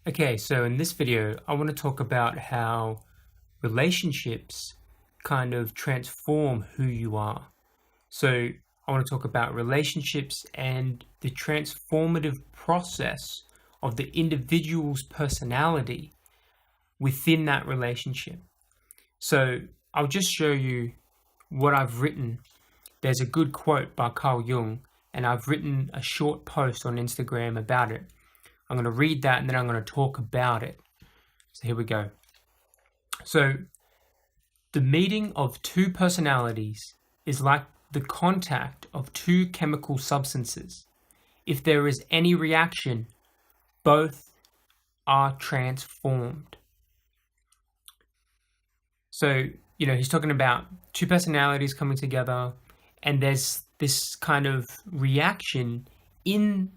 Okay, so in this video, I want to talk about how relationships kind of transform who you are. So I want to talk about relationships and the transformative process of the individual's personality within that relationship. So I'll just show you what I've written. There's a good quote by Carl Jung, and I've written a short post on Instagram about it. I'm going to read that and then I'm going to talk about it. So here we go. So the meeting of two personalities is like the contact of two chemical substances. If there is any reaction, both are transformed. So, he's talking about two personalities coming together, and there's this kind of reaction in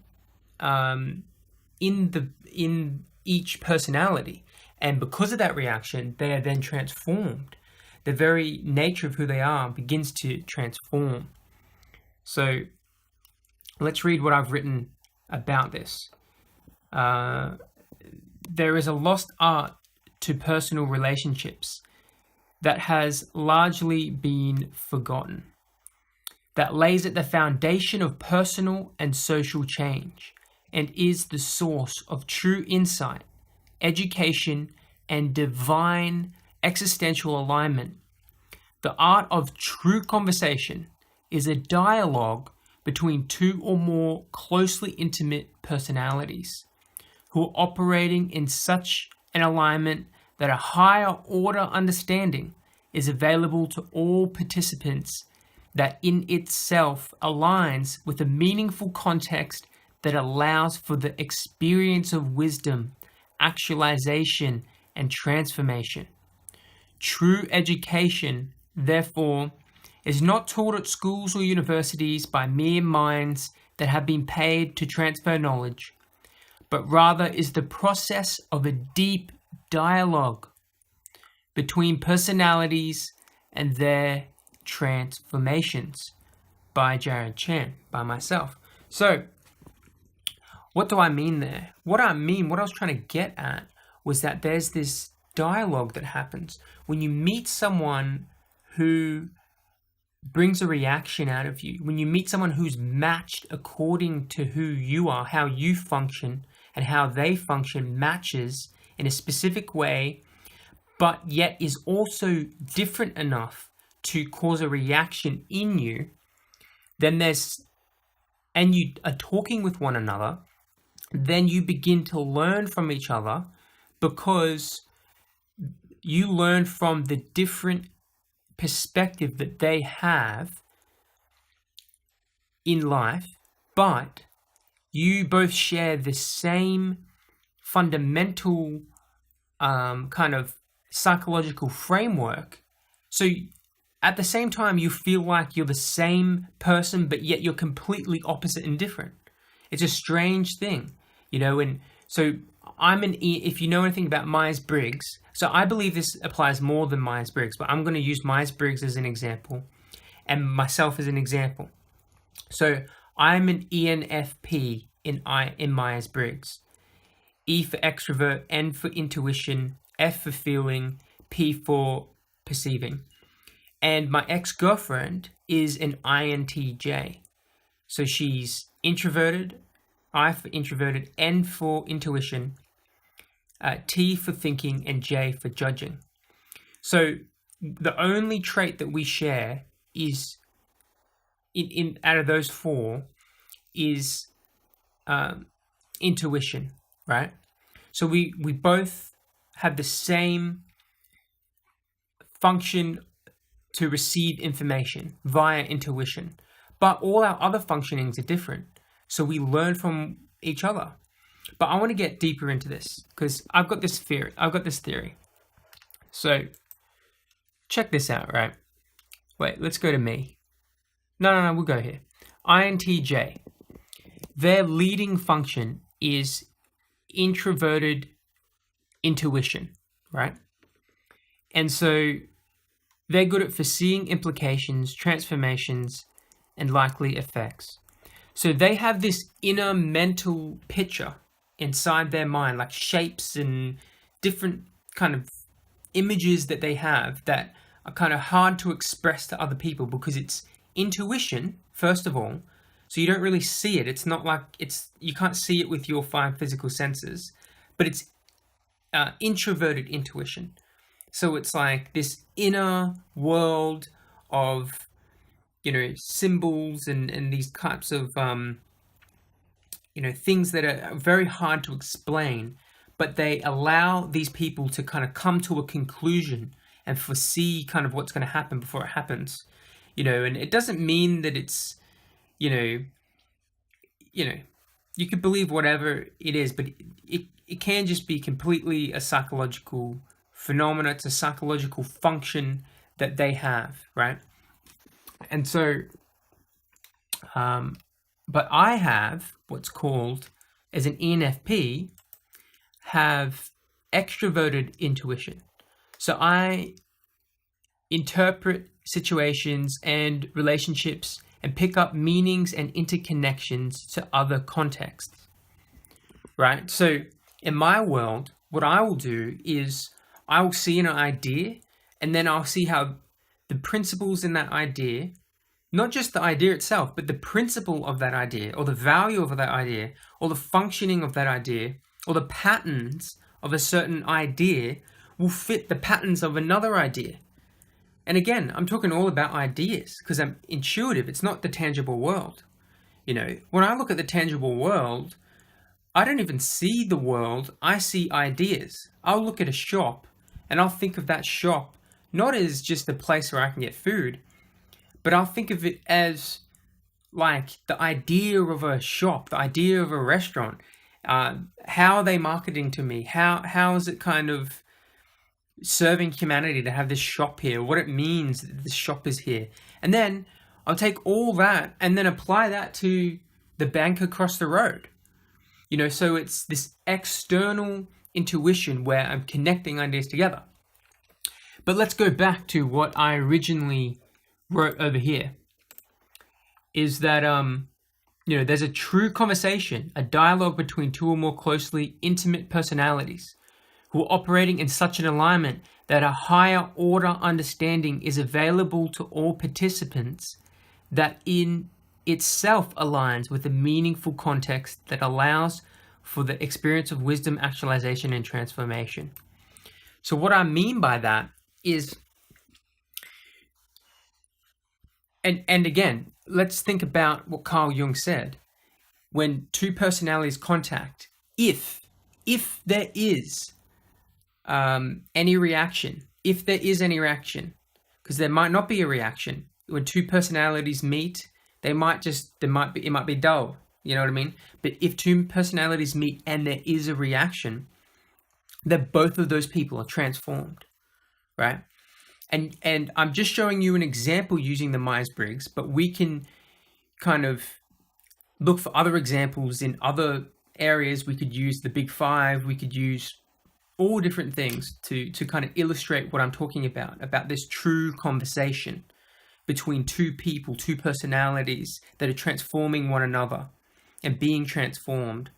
each personality, and because of that reaction they are then transformed. The very nature of who they are begins to transform. So let's read what I've written about this. There is a lost art to personal relationships that has largely been forgotten, that lays at the foundation of personal and social change, and is the source of true insight, education, and divine existential alignment. The art of true conversation is a dialogue between two or more closely intimate personalities who are operating in such an alignment that a higher order understanding is available to all participants, that in itself aligns with a meaningful context that allows for the experience of wisdom, actualization, and transformation. True education, therefore, is not taught at schools or universities by mere minds that have been paid to transfer knowledge, but rather is the process of a deep dialogue between personalities and their transformations. By Jared Chan, by myself. So, what do I mean there? What I was trying to get at was that there's this dialogue that happens when you meet someone who brings a reaction out of you, when you meet someone who's matched according to who you are, how you function and how they function matches in a specific way, but yet is also different enough to cause a reaction in you, and you are talking with one another, then you begin to learn from each other, because you learn from the different perspective that they have in life, but you both share the same fundamental kind of psychological framework. So at the same time, you feel like you're the same person, but yet you're completely opposite and different. It's a strange thing, and so if you know anything about Myers Briggs, so I believe this applies more than Myers Briggs, but I'm going to use Myers Briggs as an example and myself as an example. So I'm an ENFP in Myers Briggs. E for extrovert, N for intuition, F for feeling, P for perceiving. And my ex-girlfriend is an INTJ. So she's introverted, I for introverted, N for intuition, T for thinking, and J for judging. So the only trait that we share is, in out of those four, is intuition, right? So we both have the same function to receive information via intuition, but all our other functionings are different. So we learn from each other. But I want to get deeper into this because I've got this theory. So check this out, right? Wait, let's go to me. No, we'll go here. INTJ. Their leading function is introverted intuition, right? And so they're good at foreseeing implications, transformations, and likely effects. So they have this inner mental picture inside their mind, like shapes and different kind of images that they have that are kind of hard to express to other people because it's intuition, first of all. So you don't really see it. It's not like you can't see it with your 5 physical senses, but it's introverted intuition. So it's like this inner world of, symbols and these types of, things that are very hard to explain, but they allow these people to kind of come to a conclusion and foresee kind of what's going to happen before it happens, and it doesn't mean that it's, you could believe whatever it is, but it can just be completely a psychological phenomena. It's a psychological function that they have, right? And so, but I have what's called, as an ENFP, have extroverted intuition. So I interpret situations and relationships and pick up meanings and interconnections to other contexts, right? So in my world, what I will do is I will see an idea, and then I'll see how the principles in that idea, not just the idea itself, but the principle of that idea, or the value of that idea, or the functioning of that idea, or the patterns of a certain idea will fit the patterns of another idea. And again, I'm talking all about ideas because I'm intuitive. It's not the tangible world. When I look at the tangible world, I don't even see the world. I see ideas. I'll look at a shop and I'll think of that shop not as just a place where I can get food, but I'll think of it as like the idea of a shop, the idea of a restaurant. How are they marketing to me? How is it kind of serving humanity to have this shop here? What it means that this shop is here. And then I'll take all that and then apply that to the bank across the road. So it's this external intuition where I'm connecting ideas together. But let's go back to what I originally wrote over here, is that, there's a true conversation, a dialogue between 2 or more closely intimate personalities who are operating in such an alignment that a higher order understanding is available to all participants that in itself aligns with a meaningful context that allows for the experience of wisdom, actualization, and transformation. So what I mean by that is, and again, let's think about what Carl Jung said. When 2 personalities contact, if there is any reaction, because there might not be a reaction. When 2 personalities meet, it might be dull, you know what I mean? But if 2 personalities meet and there is a reaction, then both of those people are transformed, right? And I'm just showing you an example using the Myers Briggs, but we can kind of look for other examples in other areas. We could use the Big 5, we could use all different things to kind of illustrate what I'm talking about this true conversation between 2 people, 2 personalities that are transforming one another and being transformed.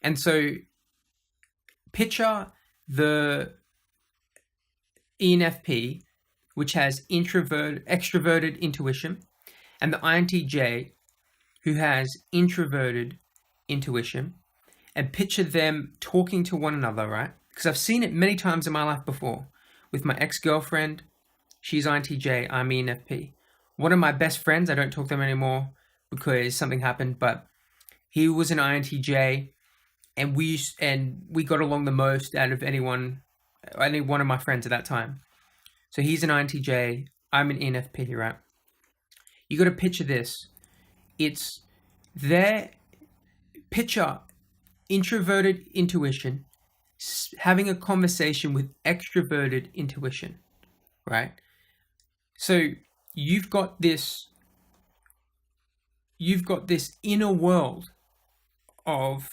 And so picture the ENFP, which has extroverted intuition, and the INTJ, who has introverted intuition, and picture them talking to one another, right? Because I've seen it many times in my life before. With my ex-girlfriend, she's INTJ, I'm ENFP. One of my best friends, I don't talk to them anymore because something happened, but he was an INTJ, and we got along the most out of any one of my friends at that time. So he's an INTJ, I'm an ENFP, right? You got to picture this. It's their picture introverted intuition having a conversation with extroverted intuition, right? So you've got this inner world of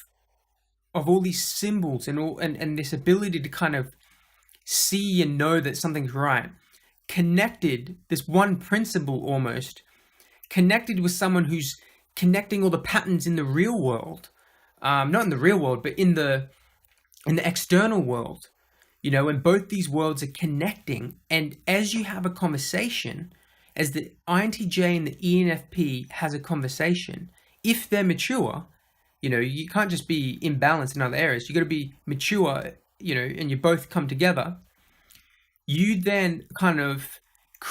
all these symbols and this ability to kind of see and know that something's right, connected, this one principle almost, connected with someone who's connecting all the patterns in the real world, not in the real world, but in the external world, and both these worlds are connecting. And as you have a conversation, as the INTJ and the ENFP has a conversation, if they're mature, you can't just be imbalanced in other areas. You got to be mature, and you both come together. You then kind of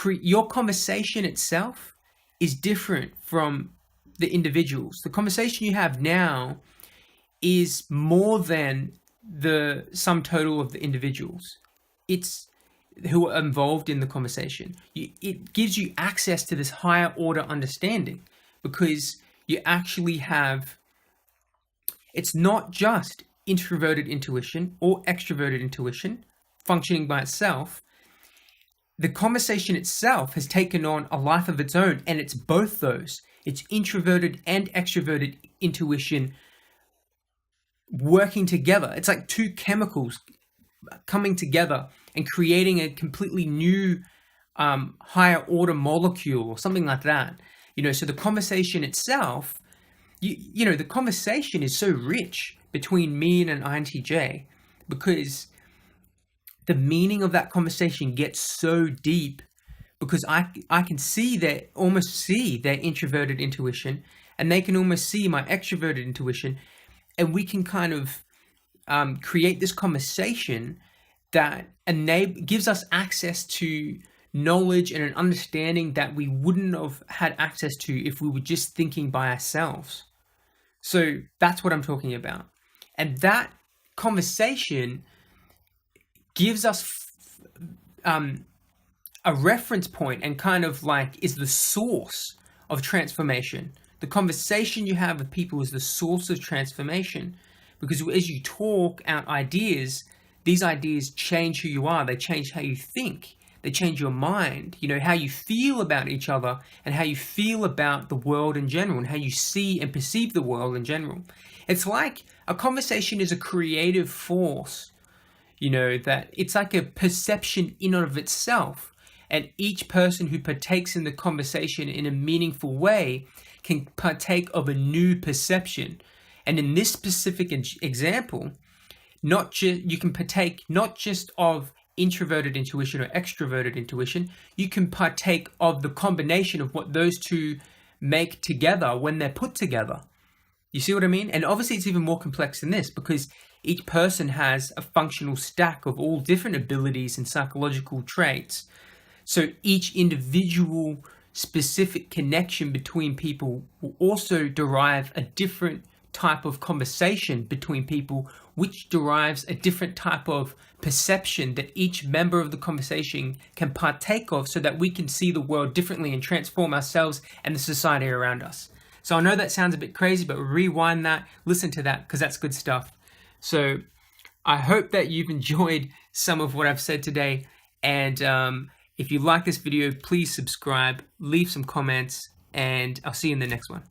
your conversation itself is different from the individuals. The conversation you have now is more than the sum total of the individuals. It's who are involved in the conversation. It gives you access to this higher order understanding, because you actually have, it's not just introverted intuition or extroverted intuition functioning by itself. The conversation itself has taken on a life of its own, and it's both those. It's introverted and extroverted intuition working together. It's like two chemicals coming together and creating a completely new higher order molecule or something like that. So the conversation itself, the conversation is so rich between me and an INTJ, because the meaning of that conversation gets so deep, because I can almost see their introverted intuition, and they can almost see my extroverted intuition, and we can kind of create this conversation that gives us access to knowledge and an understanding that we wouldn't have had access to if we were just thinking by ourselves. So that's what I'm talking about. And that conversation gives us a reference point, and kind of like is the source of transformation. The conversation you have with people is the source of transformation, because as you talk out ideas, these ideas change who you are. They change how you think. They change your mind, how you feel about each other, and how you feel about the world in general, and how you see and perceive the world in general. It's like a conversation is a creative force, that it's like a perception in and of itself. And each person who partakes in the conversation in a meaningful way can partake of a new perception. And in this specific example, you can partake not just of introverted intuition or extroverted intuition, you can partake of the combination of what those two make together when they're put together. You see what I mean? And obviously it's even more complex than this, because each person has a functional stack of all different abilities and psychological traits. So each individual specific connection between people will also derive a different type of conversation between people, which derives a different type of perception that each member of the conversation can partake of, so that we can see the world differently and transform ourselves and the society around us. So I know that sounds a bit crazy, but rewind that, listen to that, because that's good stuff. So I hope that you've enjoyed some of what I've said today. And if you like this video, please subscribe, leave some comments, and I'll see you in the next one.